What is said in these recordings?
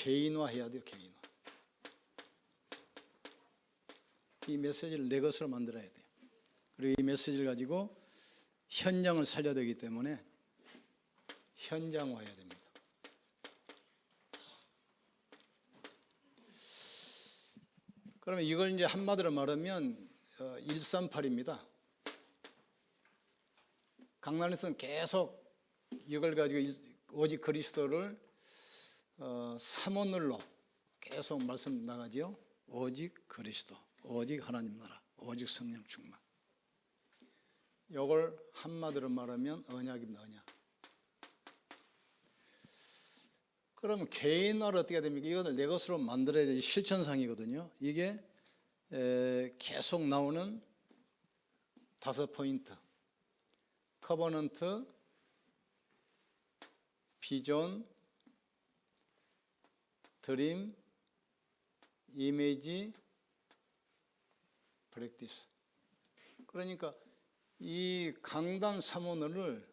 개인화해야 돼요. 개인화. 이 메시지를 내 것으로 만들어야 돼요. 그리고 이 메시지를 가지고 현장을 살려야 되기 때문에 현장화해야 됩니다. 그러면 이걸 이제 한마디로 말하면 138입니다. 강단에서는 계속 이걸 가지고 오직 그리스도를 삼원을로 계속 말씀 나가지요. 오직 그리스도, 오직 하나님 나라, 오직 성령 충만. 이걸 한마디로 말하면 언약입니다. 언약. 그러면 개인화를 어떻게 해야 됩니까? 이것을 내 것으로 만들어야 되지. 실천상이거든요. 이게 계속 나오는 5포인트. 커버넌트, 비전, 드림, 이미지, 프랙티스. 그러니까 이 강단 삼원을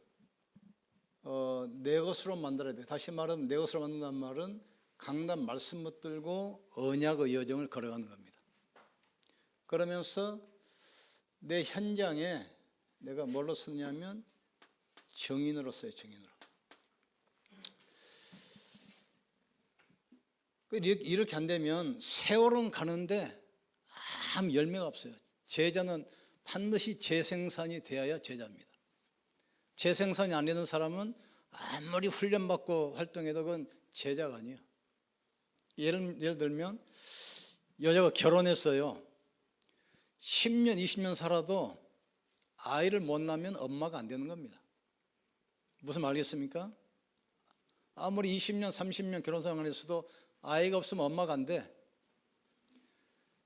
내 것으로 만들어야 돼. 다시 말하면 내 것으로 만든다는 말은 강단 말씀 붙들고 언약의 여정을 걸어가는 겁니다. 그러면서 내 현장에 내가 뭘로 쓰냐면 증인으로 써요. 증인으로. 이렇게 안 되면 세월은 가는데 아무 열매가 없어요. 제자는 반드시 재생산이 되어야 제자입니다. 재생산이 안 되는 사람은 아무리 훈련받고 활동해도 그건 제자가 아니에요. 예를 들면 여자가 결혼했어요. 10년, 20년 살아도 아이를 못 낳으면 엄마가 안 되는 겁니다. 무슨 말이겠습니까? 아무리 20년, 30년 결혼 생활했어도 아이가 없으면 엄마가 안 돼.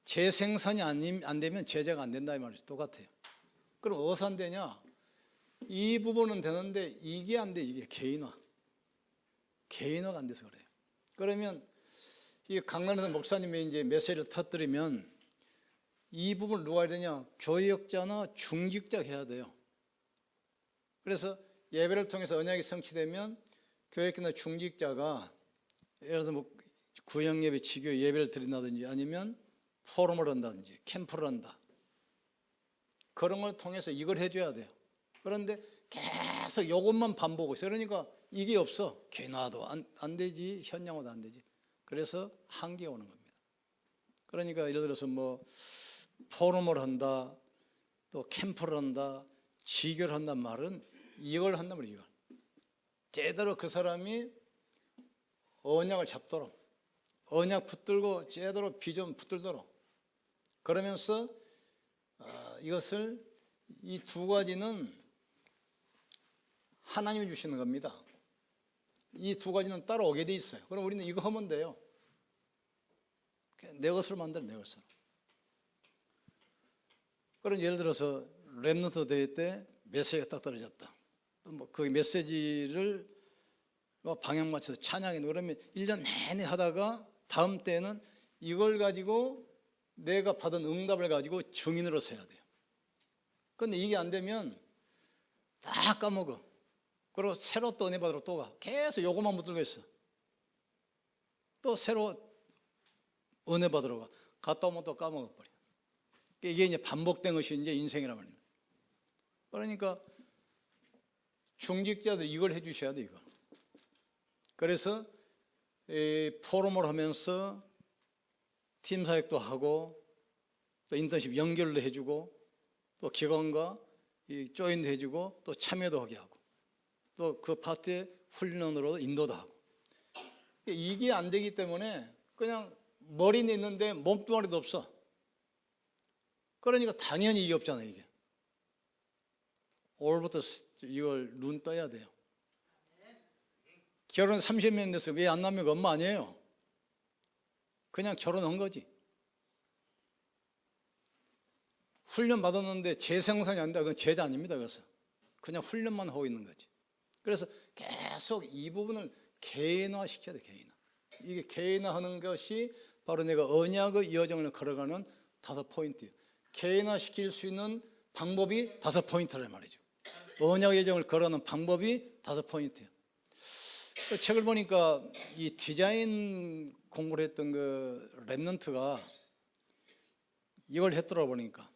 재생산이 안 되면 제자가 안 된다 이 말이죠. 똑같아요. 그럼 어디서 안 되냐? 이 부분은 되는데 이게 안 돼. 이게 개인화. 개인화가 안 돼서 그래요. 그러면 이 강단에서 목사님이 이제 메시지를 터뜨리면 이 부분을 누가 해야 되냐? 교역자나 중직자가 해야 돼요. 그래서 예배를 통해서 언약이 성취되면 교역자나 중직자가 예를 들어서 뭐 구역예배, 지교 예배를 드린다든지 아니면 포럼을 한다든지 캠프를 한다. 그런 걸 통해서 이걸 해줘야 돼요. 그런데 계속 이것만 반복하고 있어요. 그러니까 이게 없어. 개인화도 안 되지, 현장화도 안 되지. 그래서 한계가 오는 겁니다. 그러니까 예를 들어서 뭐 포럼을 한다, 또 캠프를 한다, 지교를 한단 말은 이걸 한단 말이죠. 이걸. 제대로 그 사람이 언약을 잡도록, 언약 붙들고 제대로 비전 붙들도록 그러면서 이것을 이 두 가지는 하나님이 주시는 겁니다. 이 두 가지는 따라오게 돼 있어요. 그럼 우리는 이거 하면 돼요. 내 것으로 만들어, 내 것으로. 그럼 예를 들어서 렘넌트 대회 때 메시지가 딱 떨어졌다. 또 뭐 그 메시지를 방향 맞춰서 찬양해. 그러면 1년 내내 하다가 다음 때는 이걸 가지고 내가 받은 응답을 가지고 증인으로 써야 돼요. 그런데 이게 안 되면 다 까먹어. 그리고 새로 또 은혜 받으러 또 가. 계속 요것만 붙들고 있어. 또 새로 은혜 받으러 가. 갔다 오면 또 까먹어버려. 이게 이제 반복된 것이 이제 인생이란 말입니다. 그러니까 중직자들 이걸 해주셔야 돼, 이거. 그래서 포럼을 하면서 팀 사역도 하고 또 인턴십 연결도 해주고 또 기관과 조인도 해주고 또 참여도 하게 하고 또 그 파트의 훈련으로 인도도 하고 이게 안 되기 때문에 그냥 머리는 있는데 몸뚱아리도 없어. 그러니까 당연히 이게 없잖아요. 이게 올부터 이걸 눈 떠야 돼요. 결혼 30년 됐어요. 왜 안 낳으면 엄마 아니에요. 그냥 결혼한 거지. 훈련 받았는데 재생산이 안 돼. 그건 제자 아닙니다. 그래서 그냥 훈련만 하고 있는 거지. 그래서 계속 이 부분을 개인화 시켜야 돼. 개인화. 이게 개인화하는 것이 바로 내가 언약의 여정을 걸어가는 5포인트예요. 개인화 시킬 수 있는 방법이 5포인트란 말이죠. 언약 여정을 걸어가는 방법이 5포인트예요. 그 책을 보니까 이 디자인 공부를 했던 그 랩넌트가 이걸 했더라 보니까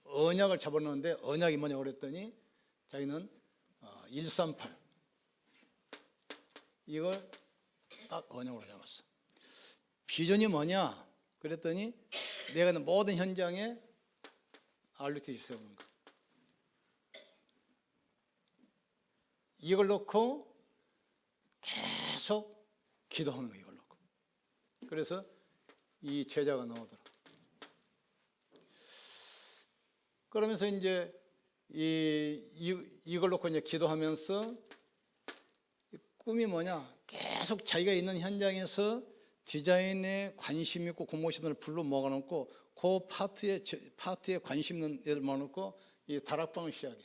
언약을 잡아놓는데 언약이 뭐냐고 그랬더니 자기는 138 이걸 딱 언약으로 잡았어. 비전이 뭐냐 그랬더니 내가 모든 현장에 RUTC 세우는 거. 이걸 놓고 계속 기도하는 거예요. 이걸 놓고. 그래서 이 제자가 나오더라. 그러면서 이제 이걸 놓고 이제 기도하면서 꿈이 뭐냐? 계속 자기가 있는 현장에서 디자인에 관심 있고 공모하시는 분을 불러 모아놓고 그 파트에 관심 있는 애들 모아놓고 이 다락방을 시작해.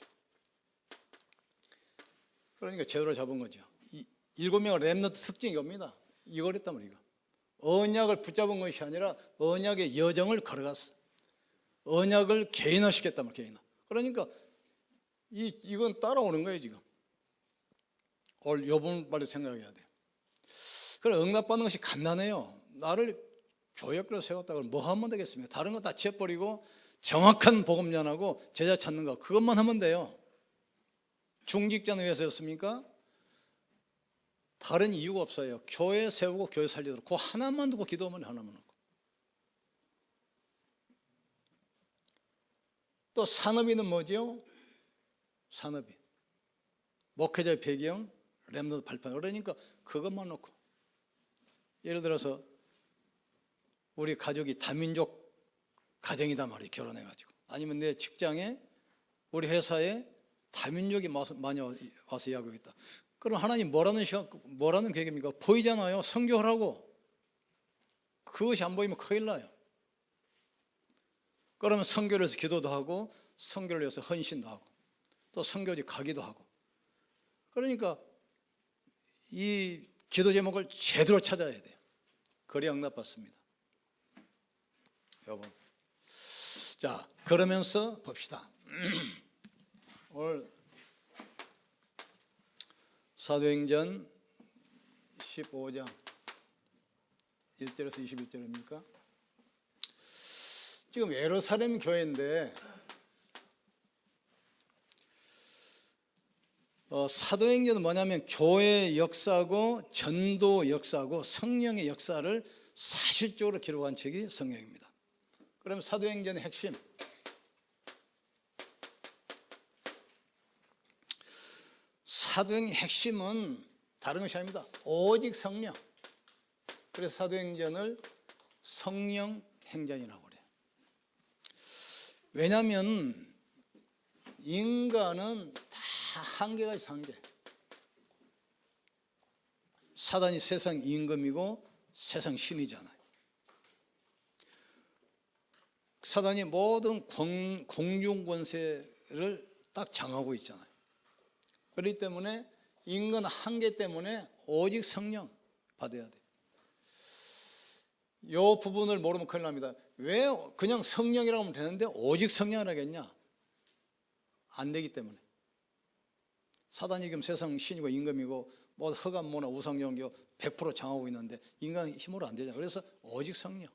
그러니까 제대로 잡은 거죠. 7명의 랩넌트 특징이 이겁니다. 이걸 했단 말이에요. 언약을 붙잡은 것이 아니라 언약의 여정을 걸어갔어. 언약을 개인화시켰단 말이에요. 개인화. 그러니까 이건 따라오는 거예요 지금. 오늘 요 부분 빨리 생각해야 돼요. 그래 응답받는 것이 간단해요. 나를 교역으로 세웠다 그러면 뭐 하면 되겠습니까? 다른 거 다 지워버리고 정확한 복음 전하고 제자 찾는 거 그것만 하면 돼요. 중직자는 왜 세웠습니까? 다른 이유가 없어요. 교회 세우고 교회 살리도록 그 하나만 두고 기도하면 하나만 하고. 또 산업인은 뭐죠? 산업인 목회자의 배경 랩넌트 발판 그러니까 그것만 놓고 예를 들어서 우리 가족이 다민족 가정이다 말이에요. 결혼해가지고 아니면 내 직장에 우리 회사에 다민족이 많이 와서 일하고 있다. 그럼 하나님 뭐라는 계획입니까? 보이잖아요. 선교하라고. 그것이 안 보이면 큰일 나요. 그러면 선교를 위해서 기도도 하고 선교를 위해서 헌신도 하고 또 선교지 가기도 하고. 그러니까 이 기도 제목을 제대로 찾아야 돼요. 그래야 응답받습니다. 여러분. 자, 그러면서 봅시다. 오늘 사도행전 15장 1절에서 21절입니까? 지금 예루살렘 교회인데 사도행전은 뭐냐면 교회의 역사고 전도 역사고 성령의 역사를 사실적으로 기록한 책이 성경입니다. 그럼 사도행전의 핵심 사도행전의 핵심은 다른 것이 아닙니다. 오직 성령. 그래서 사도행전을 성령 행전이라고 그래요. 왜냐하면 인간은 다 한계가 있어. 한계. 사단이 세상 임금이고 세상 신이잖아요. 사단이 모든 공중 권세를 딱 정하고 있잖아요. 그렇기 때문에 인간 한계 때문에 오직 성령 받아야 돼요. 이 부분을 모르면 큰일 납니다. 왜 그냥 성령이라고 하면 되는데 오직 성령을 하겠냐? 안 되기 때문에. 사단이 지금 세상 신이고 임금이고 뭐 허감모나 우상종교 100% 장하고 있는데 인간 힘으로 안 되잖아요. 그래서 오직 성령.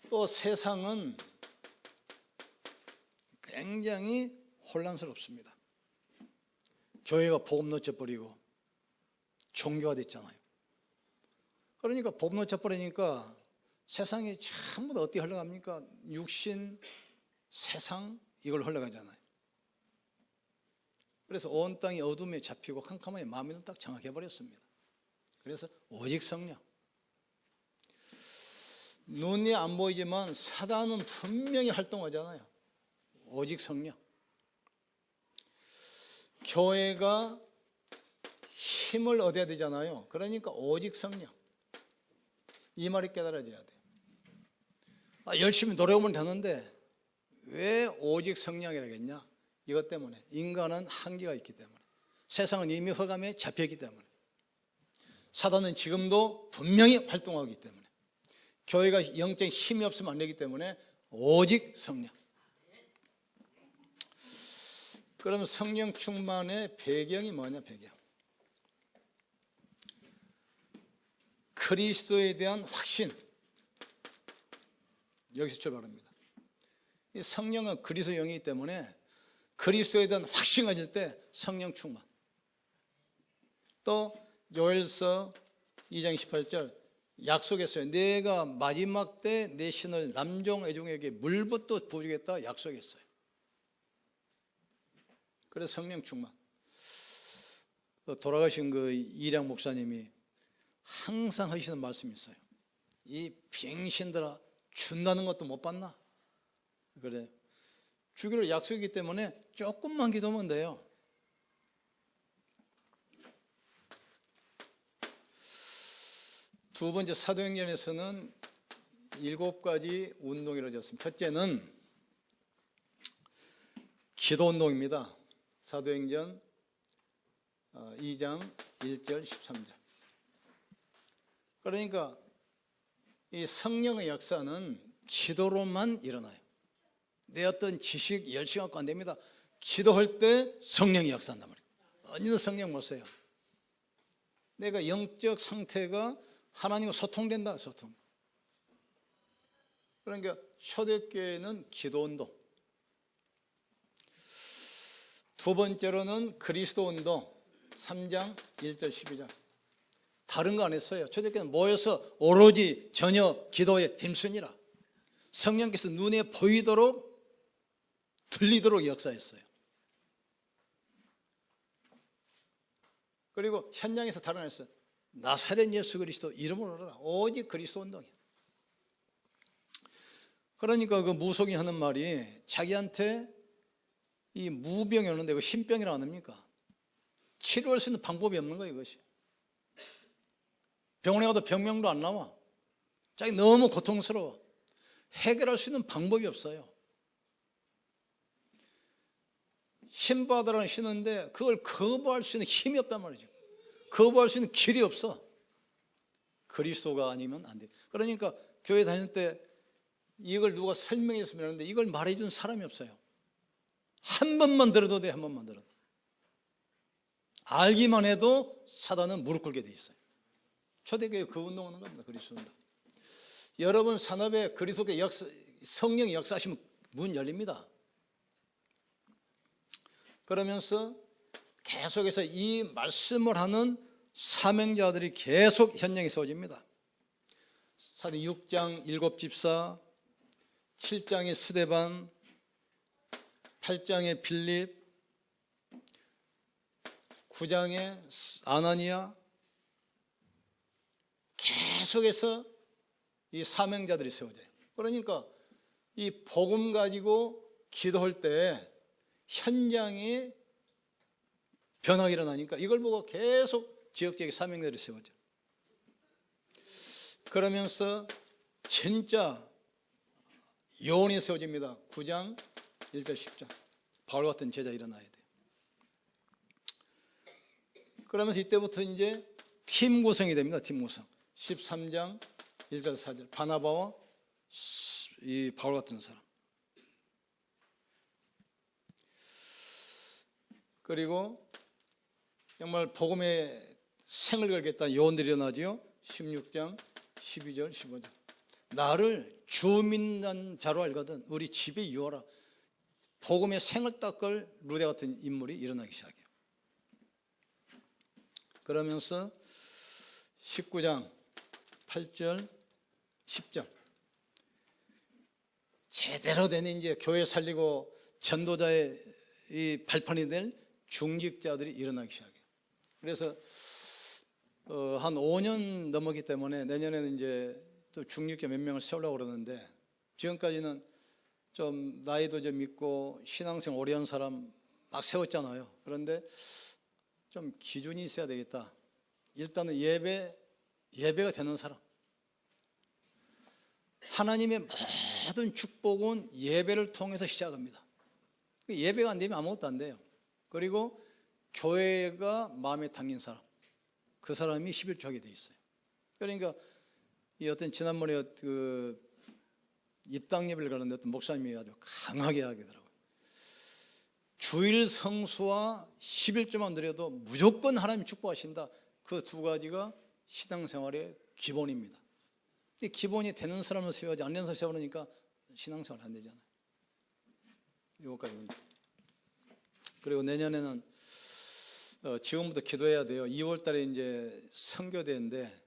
또 세상은 굉장히 혼란스럽습니다. 교회가 복음 놓쳐버리고 종교가 됐잖아요. 그러니까 복음 놓쳐버리니까 세상이 전부 다 어떻게 흘러갑니까? 육신, 세상 이걸 흘러가잖아요. 그래서 온 땅이 어둠에 잡히고 캄캄하게 마음을 딱 장악해버렸습니다. 그래서 오직 성령. 눈이 안 보이지만 사단은 분명히 활동하잖아요. 오직 성령. 교회가 힘을 얻어야 되잖아요. 그러니까 오직 성령. 이 말이 깨달아져야 돼요. 열심히 노력하면 되는데 왜 오직 성령이라겠냐? 이것 때문에 인간은 한계가 있기 때문에 세상은 이미 허감에 잡혀있기 때문에 사단은 지금도 분명히 활동하기 때문에 교회가 영적인 힘이 없으면 안 되기 때문에 오직 성령. 그러면 성령 충만의 배경이 뭐냐? 배경. 그리스도에 대한 확신. 여기서 출발합니다. 이 성령은 그리스도의 영이기 때문에 그리스도에 대한 확신이 가질 때 성령 충만. 또 요엘서 2장 18절 약속했어요. 내가 마지막 때 내 신을 남종 애종에게 물부터 부어주겠다 약속했어요. 그래서 성령 충만. 돌아가신 그 이량 목사님이 항상 하시는 말씀이 있어요. 이 병신들아 준다는 것도 못 봤나? 그래. 주기로 약속이기 때문에 조금만 기도하면 돼요. 두 번째 사도행전에서는 7가지 운동이 이루어졌습니다. 첫째는 기도 운동입니다. 사도행전 2장 1절 13절. 그러니까 이 성령의 역사는 기도로만 일어나요. 내 어떤 지식 열심히 갖고 안 됩니다. 기도할 때 성령이 역사한단 말이에요. 언제든 성령 못 써요. 내가 영적 상태가 하나님과 소통된다. 소통. 그러니까 초대교회는 기도운동. 두 번째로는 그리스도 운동 3장 1절 12절. 다른 거 안 했어요. 초대교회는 모여서 오로지 전혀 기도에 힘쓰니라. 성령께서 눈에 보이도록 들리도록 역사했어요. 그리고 현장에서 다른 거 했어요. 나사렛 예수 그리스도 이름으로 오라. 오직 그리스도 운동이야. 그러니까 그 무속인 하는 말이 자기한테 이 무병이 오는데 그 신병이라고 안 합니까? 치료할 수 있는 방법이 없는 거예요, 이것이. 병원에 가도 병명도 안 나와. 자기 너무 고통스러워. 해결할 수 있는 방법이 없어요. 힘 받으라는 신는데 그걸 거부할 수 있는 힘이 없단 말이죠. 거부할 수 있는 길이 없어. 그리스도가 아니면 안 돼. 그러니까 교회 다닐 때 이걸 누가 설명했으면 하는데 이걸 말해준 사람이 없어요. 한 번만 들어도 돼. 한 번만 들어도. 알기만 해도 사단은 무릎 꿇게 돼 있어요. 초대교회 그 운동하는 겁니다. 그리스도 운동. 여러분 산업에 그리스도의 역사, 성령이 역사하시면 문 열립니다. 그러면서 계속해서 이 말씀을 하는 사명자들이 계속 현장에 세워집니다. 사도 6장 7집사, 7장의 스데반, 8장의 빌립, 9장의 아나니아, 계속해서 이 사명자들이 세워져요. 그러니까 이 복음 가지고 기도할 때 현장에 변화가 일어나니까 이걸 보고 계속 지역적인 사명자들이 세워져. 그러면서 진짜 요원이 세워집니다. 9장 1절 10절. 바울 같은 제자 일어나야 돼. 그러면서 이때부터 이제 팀 구성이 됩니다. 팀 구성. 13장 1절 4절. 바나바와 이 바울 같은 사람. 그리고 정말 복음에 생을 걸겠다는 요원들이 일어나지요. 16장 12절 15절. 나를 주 믿는 자로 알거든 우리 집에 유하라. 복음에 생을 닦을 루데 같은 인물이 일어나기 시작해요. 그러면서 19장 8절 10절. 제대로 된 이제 교회 살리고 전도자의 이 발판이 될 중직자들이 일어나기 시작해요. 그래서 한 5년 넘었기 때문에 내년에는 이제 또 중직자 몇 명을 세우려고 그러는데 지금까지는 좀 나이도 좀 있고 신앙생 오래 한 사람 막 세웠잖아요. 그런데 좀 기준이 있어야 되겠다. 일단은 예배가 되는 사람. 하나님의 모든 축복은 예배를 통해서 시작합니다. 예배가 안 되면 아무것도 안 돼요. 그리고 교회가 마음에 담긴 사람, 그 사람이 11조 하게 돼 있어요. 그러니까 이 어떤 지난번에 그 입당 예배를 가는데 어떤 목사님이 아주 강하게 하더라고요. 주일 성수와 11조만 드려도 무조건 하나님이 축복하신다. 그 두 가지가 신앙생활의 기본입니다. 이 기본이 되는 사람을 세워야지 안 되는 사람을 세우니까 신앙생활 안 되잖아요. 이거까지. 그리고 내년에는 지금부터 기도해야 돼요. 2월 달에 이제 선교대인데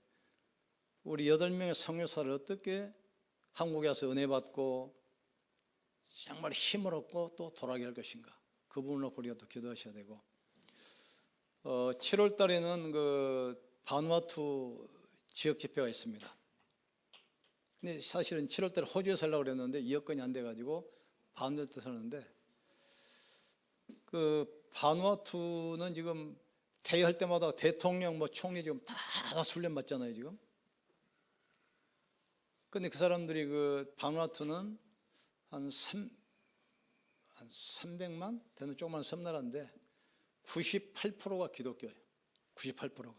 우리 8명의 선교사를 어떻게 한국에 와서 은혜 받고 정말 힘을 얻고 또 돌아가게 할 것인가. 그 부분을 우리가 또 기도하셔야 되고 7월 달에는 그 바누아투 지역 집회가 있습니다. 근데 사실은 7월 달에 호주에 살려고 그랬는데 여건이 안 돼가지고 바누아투에 사는데 그 바누아투는 지금 대회할 때마다 대통령 뭐 총리 지금 다 훈련 받잖아요 지금. 근데 그 사람들이 그 바누아투는 한 300만 되는 조그만 섬나라인데 98%가 기독교예요. 98%가.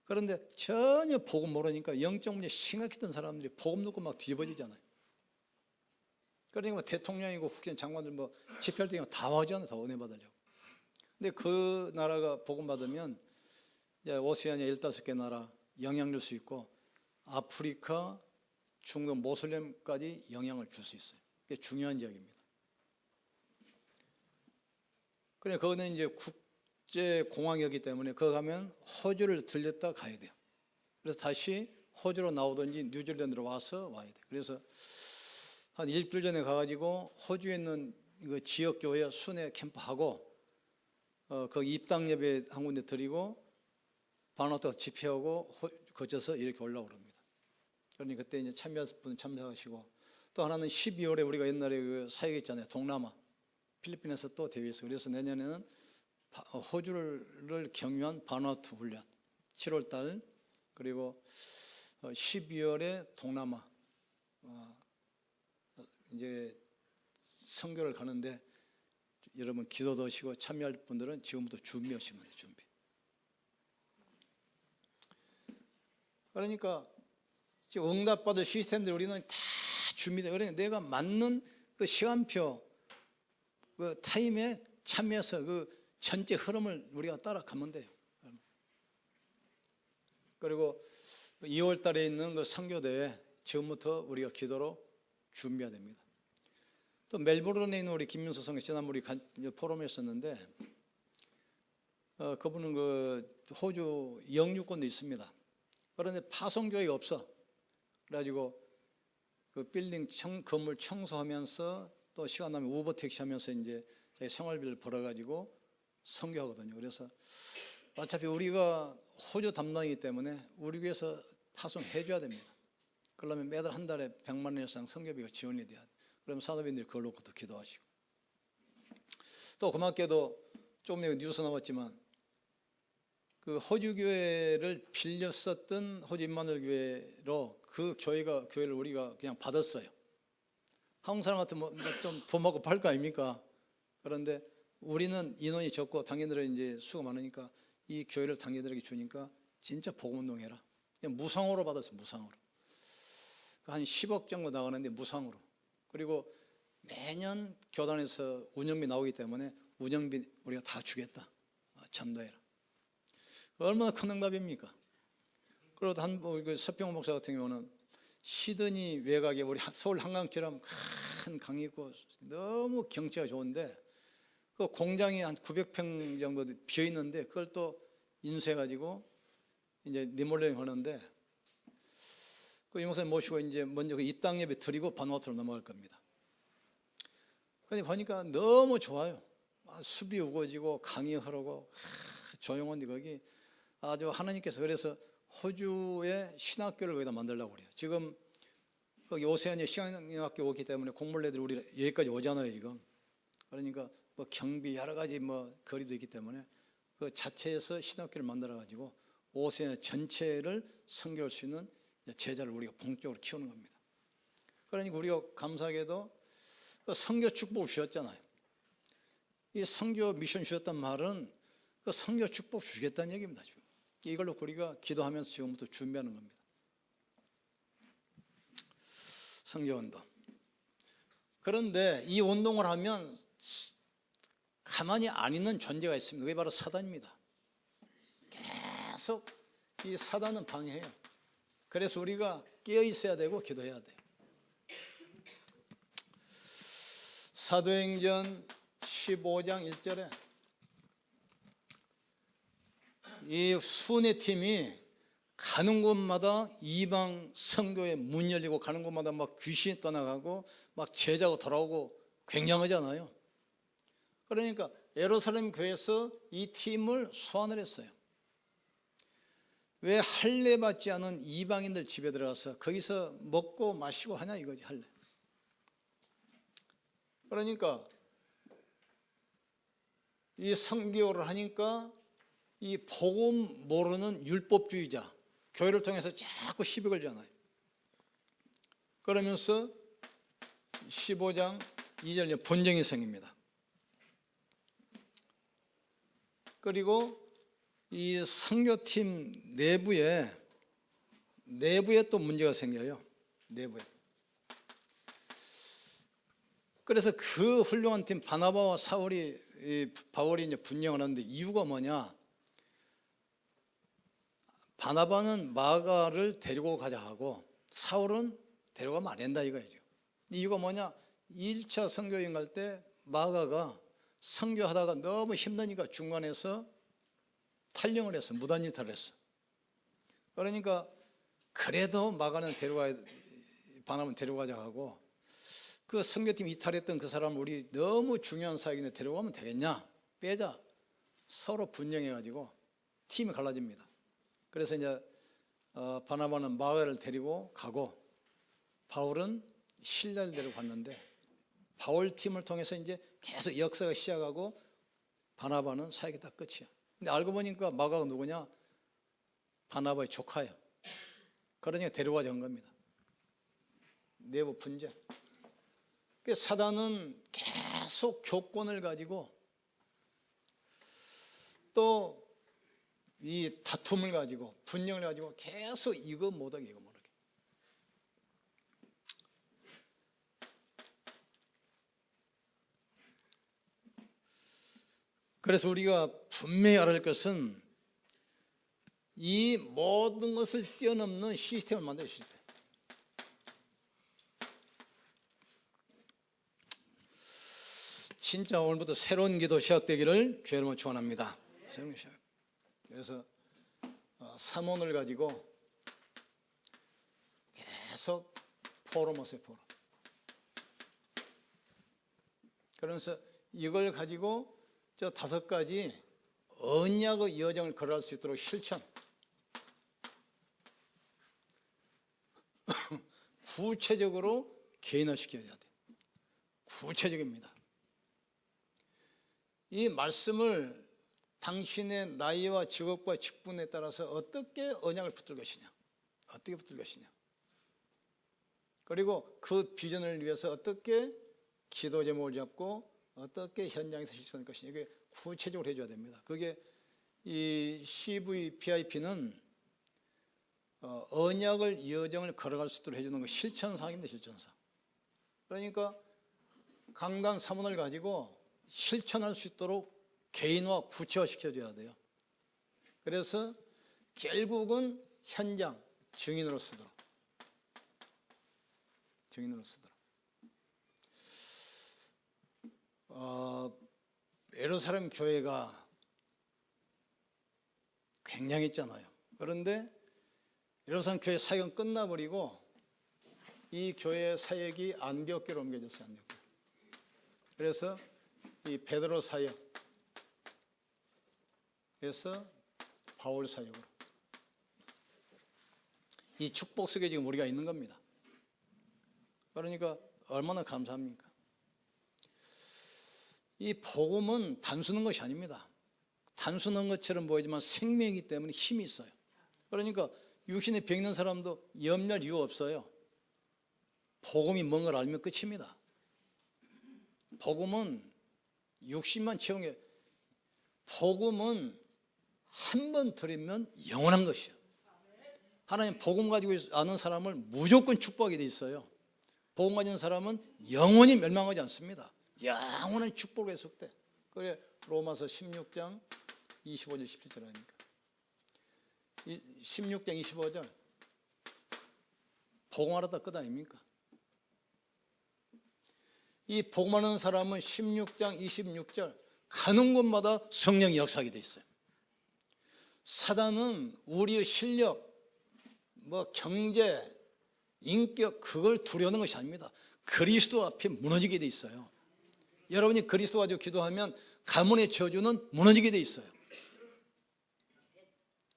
그런데 전혀 복음 모르니까 영적 문제 심각했던 사람들이 복음 듣고 막 뒤집어지잖아요. 그러니까 대통령이고 국회 장관들 뭐 집회할 때 다 와잖아요. 다 은혜 받으려고. 근데 그 나라가 복음 받으면 이제 오세아니아 15개 나라 영향 줄 수 있고 아프리카, 중동 모슬렘까지 영향을 줄 수 있어요. 그게 중요한 지역입니다. 그래 거기는 이제 국제 공항이기 때문에 거기 가면 호주를 들렸다 가야 돼요. 그래서 다시 호주로 나오든지 뉴질랜드로 와서 와야 돼요. 그래서 한 일주일 전에 가가지고 호주에 있는 그 지역 교회 순회 캠프하고 거기 입당 예배 한 군데 드리고 바누아투 집회하고 거쳐서 이렇게 올라오랍니다. 그러니 그때 이제 참여하실 분 참여하시고 또 하나는 12월에 우리가 옛날에 그 사역 있잖아요. 동남아 필리핀에서 또 대회 있어요. 그래서 내년에는 호주를 경유한 바누아투 훈련 7월 달 그리고 12월에 동남아 이제 선교를 가는데 여러분 기도도 하시고 참여할 분들은 지금부터 준비하시면 돼요. 준비. 그러니까 지금 응답받을 시스템들 우리는 다 준비돼. 그러니까 내가 맞는 그 시간표 그 타임에 참여해서 그 전체 흐름을 우리가 따라가면 돼요. 그리고 2월 달에 있는 그 선교대회 지금부터 우리가 기도로 준비해야 됩니다. 또 멜버른에 있는 우리 김민수 선교 지난번에 우리 포럼에 있었는데 그분은 그 호주 영유권도 있습니다. 그런데 파송교회가 없어. 그래가지고 그 빌딩 건물 청소하면서 또 시간 나면 우버 택시 하면서 이제 자기 생활비를 벌어가지고 선교하거든요. 그래서 어차피 우리가 호주 담당이기 때문에 우리 교회에서 파송해줘야 됩니다. 그러면 매달 한 달에 100만 원 이상 선교비가 지원이 돼야 돼. 그러면 사도님들이 그걸 놓고 또 기도하시고 또 고맙게도 조금 전에 뉴스 나왔지만 그 호주 교회를 빌려 썼던 호주 임마누엘 교회로 그 교회를 우리가 그냥 받았어요. 한국 사람 같으면 좀 돈 받고 팔 거 아닙니까? 그런데 우리는 인원이 적고 당신들은 이제 수가 많으니까 이 교회를 당신들에게 주니까 진짜 복음운동해라. 그냥 무상으로 받았어요. 무상으로. 한 10억 정도 나가는데 무상으로. 그리고 매년 교단에서 운영비 나오기 때문에 운영비 우리가 다 주겠다. 전도해라. 얼마나 큰 응답입니까? 그리고 그 서평호 목사 같은 경우는 시드니 외곽에 우리 서울 한강처럼 큰 강이 있고 너무 경치가 좋은데 그 공장이 한 900평 정도 비어 있는데 그걸 또 인수해가지고 이제 리몰링 하는데 그 이목사님 모시고 이제 먼저 그 입당 예배 드리고 바누아투로 넘어갈 겁니다. 근데 보니까 너무 좋아요. 숲이 우거지고 강이 흐르고 조용한데 거기 아주 하나님께서 그래서 호주의 신학교를 거기다 만들려고 그래요. 지금 거기 오세아니아 신학교 오기 때문에 공물레들이 우리 여기까지 오잖아요 지금. 그러니까 뭐 경비 여러 가지 뭐 거리도 있기 때문에 그 자체에서 신학교를 만들어 가지고 오세아니아 전체를 선교할 수 있는 제자를 우리가 본격적으로 키우는 겁니다. 그러니까 우리가 감사하게도 그 선교 축복을 주셨잖아요. 이 선교 미션 주셨단 말은 그 선교 축복 주겠다는 얘기입니다. 지금. 이걸로 우리가 기도하면서 지금부터 준비하는 겁니다. 선교 운동. 그런데 이 운동을 하면 가만히 안 있는 존재가 있습니다. 그게 바로 사단입니다. 계속 이 사단은 방해해요. 그래서 우리가 깨어 있어야 되고 기도해야 돼요. 사도행전 15장 1절에 이 순회팀이 가는 곳마다 이방 선교에 문 열리고 가는 곳마다 막 귀신이 떠나가고 막 제자가 돌아오고 굉장하잖아요. 그러니까 예루살렘 교회에서 이 팀을 소환을 했어요. 왜 할례 받지 않은 이방인들 집에 들어가서 거기서 먹고 마시고 하냐 이거지, 할례. 그러니까 이 선교를 하니까 이 복음 모르는 율법주의자 교회를 통해서 자꾸 시비 걸잖아요. 그러면서 15장 2절 분쟁이 생깁니다. 그리고 이 선교팀 내부에 또 문제가 생겨요. 내부에. 그래서 그 훌륭한 팀 바나바와 바울이 이제 분쟁을 하는데 이유가 뭐냐? 바나바는 마가를 데리고 가자 하고 사울은 데려가면 안 된다 이거죠. 이유가 뭐냐? 1차 선교여행 갈 때 마가가 선교하다가 너무 힘드니까 중간에서 탈령을 했어. 무단이탈을 했어. 그러니까 그래도 마가는 바나바는 데려가자 하고 그 선교팀 이탈했던 그 사람 우리 너무 중요한 사역인데 데려가면 되겠냐? 빼자. 서로 분쟁해가지고 팀이 갈라집니다. 그래서 이제 바나바는 마가를 데리고 가고 바울은 실라를 데리고 갔는데 바울 팀을 통해서 이제 계속 역사가 시작하고 바나바는 사역이 다 끝이야. 근데 알고 보니까 마가가 누구냐? 바나바의 조카예요. 그러니까 데려가자 한 겁니다. 내부 분쟁. 사단은 계속 교권을 가지고 또 이 다툼을 가지고 분쟁을 가지고 계속 이거 못하게 이거 못하게. 그래서 우리가 분명히 알아야 할 것은 이 모든 것을 뛰어넘는 시스템을 만들어야 시스템. 진짜 오늘부터 새로운 기도 시작되기를 주의 이름으로 축원합니다. 새로운 시작. 그래서 삼원을 가지고 계속 포럼하세요. 포럼. 그러면서 이걸 가지고 저 5가지 언약의 여정을 걸어갈 수 있도록 실천. 구체적으로 개인화시켜야 돼. 구체적입니다. 이 말씀을 당신의 나이와 직업과 직분에 따라서 어떻게 언약을 붙들 것이냐, 어떻게 붙들 것이냐, 그리고 그 비전을 위해서 어떻게 기도 제목을 잡고 어떻게 현장에서 실천할 것이냐, 이게 구체적으로 해줘야 됩니다. 그게 이 CVPIP는 언약을 여정을 걸어갈 수 있도록 해주는 거 실천사항입니다. 실천사항. 그러니까 강단 3원을 가지고 실천할 수 있도록 개인화, 구체화 시켜줘야 돼요. 그래서 결국은 현장, 증인으로 쓰도록. 증인으로 쓰도록. 예루살렘 교회가 굉장했잖아요. 그런데 예루살렘 교회 사역은 끝나버리고 이 교회 사역이 안디옥교로 옮겨졌어요. 안디옥교. 그래서 이 베드로 사역에서 바울 사역으로 이 축복 속에 지금 우리가 있는 겁니다. 그러니까 얼마나 감사합니까? 이 복음은 단순한 것이 아닙니다. 단순한 것처럼 보이지만 생명이기 때문에 힘이 있어요. 그러니까 육신에 병 있는 사람도 염려할 이유 없어요. 복음이 뭔가를 알면 끝입니다. 복음은 육신만 채운 게, 복음은 한 번 들으면 영원한 것이에요. 하나님 복음 가지고 아는 사람을 무조건 축복하게 돼 있어요. 복음 가진 사람은 영원히 멸망하지 않습니다. 영원한 축복으로 해석돼. 그래 로마서 16장 25절 17절 아닙니까? 16장 25절 복음하라다 끝 아닙니까? 이 복음하는 사람은 16장 26절 가는 곳마다 성령이 역사하게 돼 있어요. 사단은 우리의 실력, 경제, 인격 그걸 두려워하는 것이 아닙니다. 그리스도 앞에 무너지게 돼 있어요. 여러분이 그리스도 가지고 기도하면 가문의 저주는 무너지게 돼 있어요.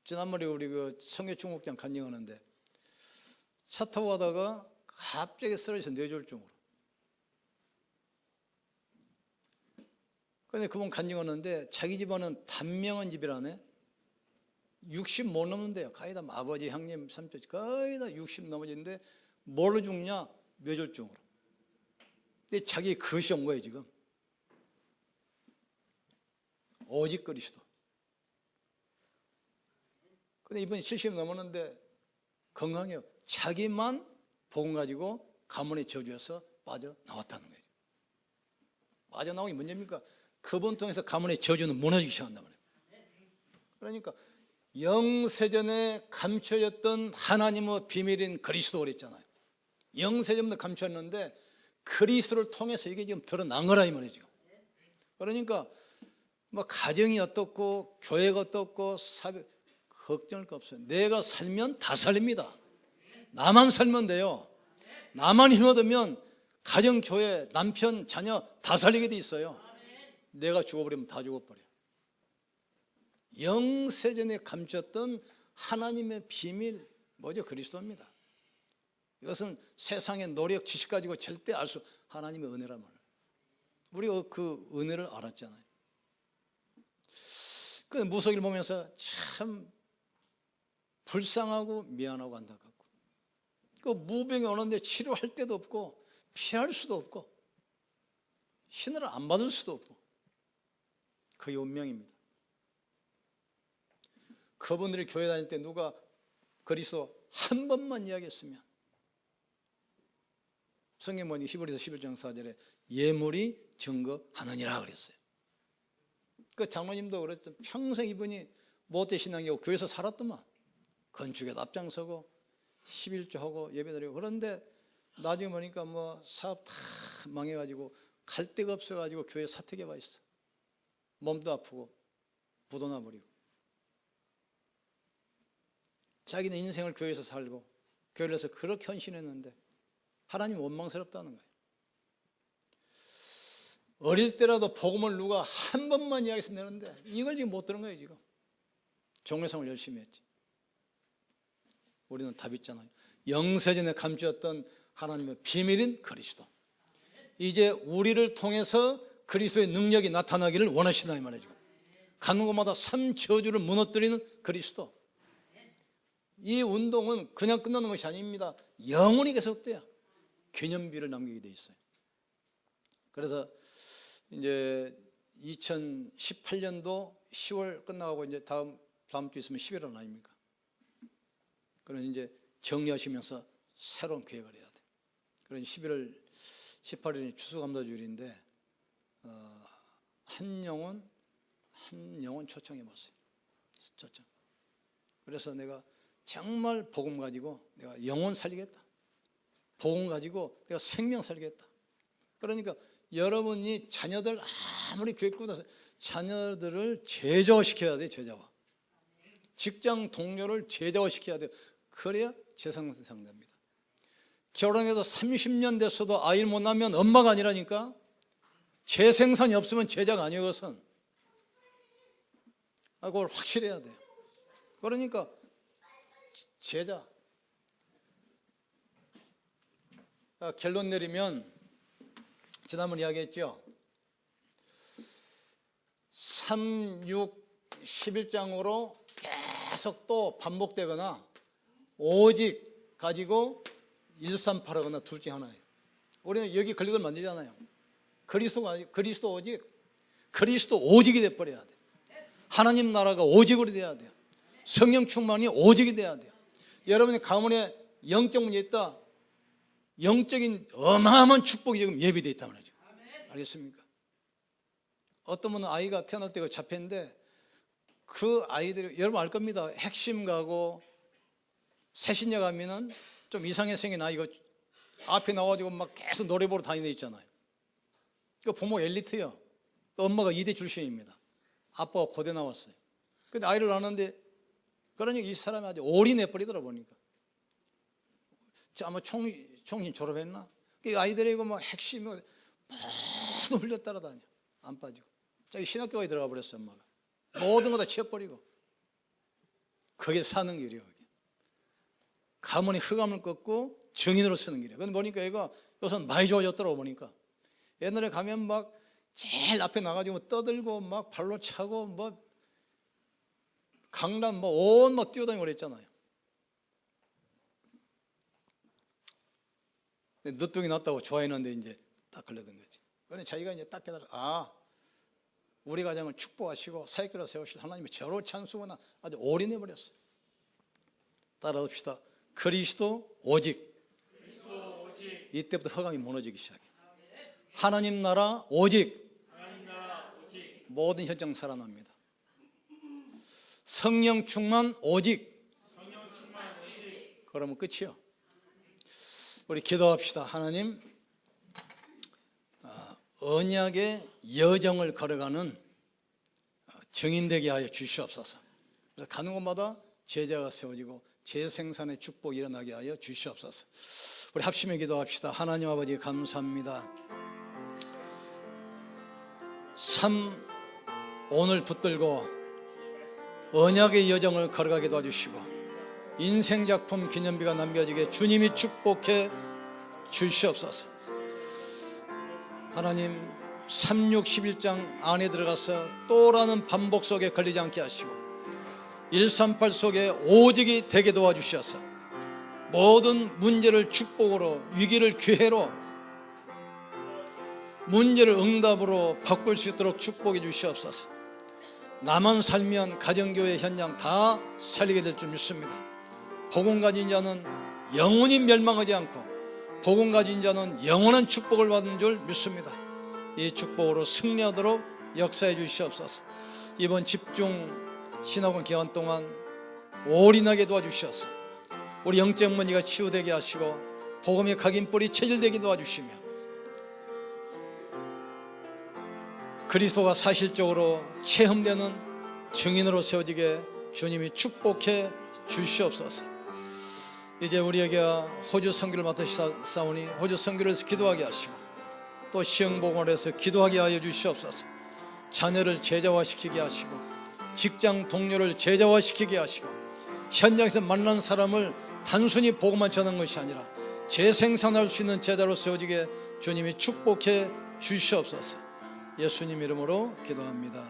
지난번에 우리 그 성교중국장 간증하는데 차 타고 가다가 갑자기 쓰러져서 뇌졸중으로. 근데 그분 간증하는데 자기 집안은 단명한 집이라네. 60 못 넘는데요. 거의 다 아버지, 형님, 삼촌 거의 다 60 넘어지는데 뭘로 죽냐? 뇌졸중으로. 근데 자기 그것이 온 거예요 지금. 오직 그리스도. 근데 이번에 70 넘었는데 건강해요. 자기만 복음 가지고 가문의 저주에서 빠져나왔다는 거예요. 빠져나오기 문제입니까? 그분 통해서 가문의 저주는 무너지기 시작한단 말이에요. 그러니까 영세전에 감춰졌던 하나님의 비밀인 그리스도 그랬잖아요. 영세전부터 감춰졌는데 그리스도를 통해서 이게 지금 드러난 거라 이 말이죠. 그러니까 가정이 어떻고 교회가 어떻고 걱정할 거 없어요. 내가 살면 다 살립니다. 나만 살면 돼요. 나만 힘 얻으면 가정, 교회, 남편, 자녀 다 살리게 돼 있어요. 내가 죽어버리면 다 죽어버려요. 영세전에 감췄던 하나님의 비밀 뭐죠? 그리스도입니다. 이것은 세상의 노력, 지식 가지고 절대 알 수 하나님의 은혜란 말이에요. 우리가 그 은혜를 알았잖아요. 그 무속일 보면서 참 불쌍하고 미안하고 안타깝고 그 무병이 오는데 치료할 데도 없고 피할 수도 없고 신을 안 받을 수도 없고 그게 운명입니다. 그분들이 교회 다닐 때 누가 그리스도 한 번만 이야기했으면 성경 보니 히브리서 11장 4절에 예물이 증거하느니라 그랬어요. 그 장로님도 그랬죠. 평생 이분이 못된 신앙이고 교회에서 살았더만 건축에도 앞장서고 11조하고 예배드리고 그런데 나중에 보니까 사업 다 망해가지고 갈 데가 없어가지고 교회 사택에 와 있어. 몸도 아프고 부도 나버리고 자기는 인생을 교회에서 살고 교회에서 그렇게 헌신했는데 하나님 원망스럽다는 거예요. 어릴 때라도 복음을 누가 한 번만 이야기했으면 되는데 이걸 지금 못 들은 거예요. 지금 종회성을 열심히 했지. 우리는 답 있잖아요. 영세전에 감추었던 하나님의 비밀인 그리스도. 이제 우리를 통해서 그리스도의 능력이 나타나기를 원하시나 이 말이죠. 가는 곳마다 삼저주를 무너뜨리는 그리스도. 이 운동은 그냥 끝나는 것이 아닙니다. 영원히 계속돼요. 기념비를 남기게 돼 있어요. 그래서 이제 2018년도 10월 끝나가고 이제 다음 주 있으면 11월 아닙니까? 그래서 이제 정리하시면서 새로운 계획을 해야 돼. 그래서 11월 18일이 추수감사주일인데 한 영혼 초청해 봤어요. 초청. 그래서 내가 정말 복음 가지고 내가 영혼 살리겠다. 복음 가지고 내가 생명 살리겠다. 그러니까 여러분이 자녀들 아무리 교육보다 자녀들을 제자화시켜야 돼. 제자화. 직장 동료를 제자화시켜야 돼요. 그래야 재생산됩니다. 결혼해도 30년 됐어도 아이를 못 낳으면 엄마가 아니라니까. 재생산이 없으면 제자가 아니에요. 그것은. 그걸 확실해야 돼요. 그러니까 제자. 결론 내리면 지난번 이야기했죠. 3, 6, 11장으로 계속 또 반복되거나 오직 가지고 138하거나 둘 중 하나예요. 우리는 여기 걸리면 안 되잖아요. 그리스도 오직이 돼버려야 돼. 하나님 나라가 오직으로 돼야 돼요. 성령 충만이 오직이 돼야 돼요. 여러분의 가문에 영적 문제 있다. 영적인 어마어마한 축복이 지금 예비되어 있단 말이죠. 알겠습니까? 어떤 분은 아이가 태어날 때 잡혔는데 그 아이들이 여러분 알 겁니다. 핵심 가고 새신녀 가면은 좀 이상하게 생긴 아이가 앞에 나와가지고 막 계속 노래 보러 다니는 애 있잖아요. 그 부모 엘리트요. 엄마가 이대 출신입니다. 아빠가 고대 나왔어요. 근데 아이를 낳았는데 그러니까 이 사람이 아주 올인해버리더라 보니까. 아마 총신 졸업했나? 그 아이들이고 막 핵심이 모두 흘려 따라다녀. 안 빠지고. 자기 신학교에 들어가 버렸어 엄마가. 모든 거 다 치워버리고. 그게 사는 길이에요. 가문이 흑암을 꺾고 정인으로 쓰는 길이에요. 근데 보니까 얘가 요새는 많이 좋아졌더라고 보니까. 옛날에 가면 막 제일 앞에 나가지고 떠들고 막 발로 차고 뭐 강남 뭐 온 뭐 뛰어다니고 그랬잖아요. 늦둥이 났다고 좋아했는데 이제 딱 걸려든 거지. 그런데 자기가 이제 딱 깨달아, 우리 가정을 축복하시고 사역자로 세우실 하나님의 저로 찬수구나. 아주 올인해 버렸어요. 따라합시다. 그리스도 오직. 이때부터 허감이 무너지기 시작해. 하나님 나라 오직. 모든 현장 살아납니다. 성령 충만 오직. 그러면 끝이요. 우리 기도합시다. 하나님, 언약의 여정을 걸어가는 증인되게 하여 주시옵소서. 그래서 가는 곳마다 제자가 세워지고 재생산의 축복이 일어나게 하여 주시옵소서. 우리 합심해 기도합시다. 하나님 아버지 감사합니다. 삶 오늘 붙들고 언약의 여정을 걸어가게 도와주시고 인생작품 기념비가 남겨지게 주님이 축복해 주시옵소서. 하나님 36, 11장 안에 들어가서 또라는 반복 속에 걸리지 않게 하시고 138 속에 오직이 되게 도와주셔서 모든 문제를 축복으로, 위기를 기회로, 문제를 응답으로 바꿀 수 있도록 축복해 주시옵소서. 나만 살면 가정교회 현장 다 살리게 될 줄 믿습니다. 복음 가진 자는 영원히 멸망하지 않고 복음 가진 자는 영원한 축복을 받은 줄 믿습니다. 이 축복으로 승리하도록 역사해 주시옵소서. 이번 집중 신학원 기간 동안 올인하게 도와주셔서 우리 영적 문제가 치유되게 하시고 복음의 각인뿔이 체질되게 도와주시며 그리스도가 사실적으로 체험되는 증인으로 세워지게 주님이 축복해 주시옵소서. 이제 우리에게 호주 선교를 맡으시사오니 호주 선교를 해서 기도하게 하시고 또 시흥복음을 해서 기도하게 하여 주시옵소서. 자녀를 제자화시키게 하시고 직장 동료를 제자화시키게 하시고 현장에서 만난 사람을 단순히 복음만 전하는 것이 아니라 재생산할 수 있는 제자로 세워지게 주님이 축복해 주시옵소서. 예수님 이름으로 기도합니다.